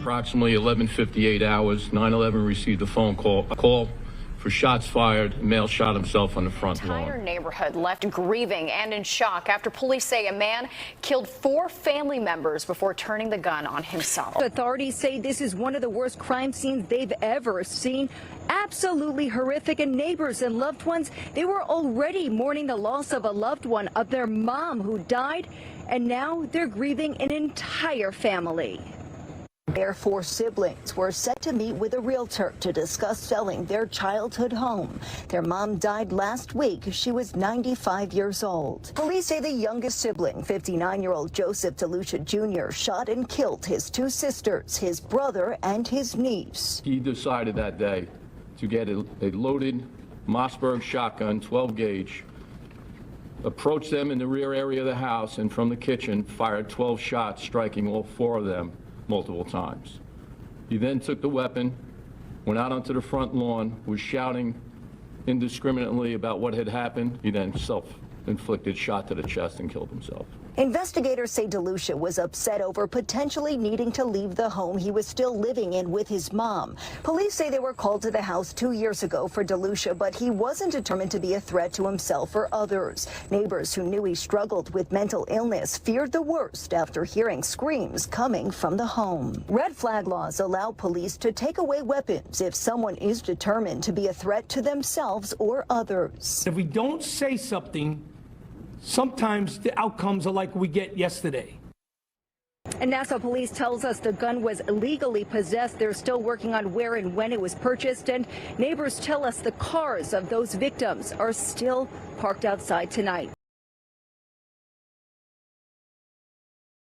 Approximately 11:58 hours, 9/11 received a phone call for shots fired. A male shot himself on the front lawn. The entire neighborhood left grieving and in shock after police say a man killed 4 family members before turning the gun on himself. Authorities say this is one of the worst crime scenes they've ever seen. Absolutely horrific, and neighbors and loved ones, they were already mourning the loss of a loved one, of their mom who died, and now they're grieving an entire family. Their 4 siblings were set to meet with a realtor to discuss selling their childhood home. Their mom died last week. She was 95 years old. Police say the youngest sibling, 59-year-old Joseph DeLucia Jr., shot and killed his 2 sisters, his brother, and his niece. He decided that day to get a loaded Mossberg shotgun, 12 gauge, approached them in the rear area of the house, and from the kitchen fired 12 shots, striking all 4 of them multiple times. He then took the weapon, went out onto the front lawn, was shouting indiscriminately about what had happened. He then self-inflicted shot to the chest and killed himself. Investigators say DeLucia was upset over potentially needing to leave the home he was still living in with his mom. Police say they were called to the house 2 years ago for DeLucia, but he wasn't determined to be a threat to himself or others. Neighbors who knew he struggled with mental illness feared the worst after hearing screams coming from the home. Red flag laws allow police to take away weapons if someone is determined to be a threat to themselves or others. If we don't say something, sometimes the outcomes are like we get yesterday. And Nassau Police tells us the gun was illegally possessed. They're still working on where and when it was purchased. And neighbors tell us the cars of those victims are still parked outside tonight.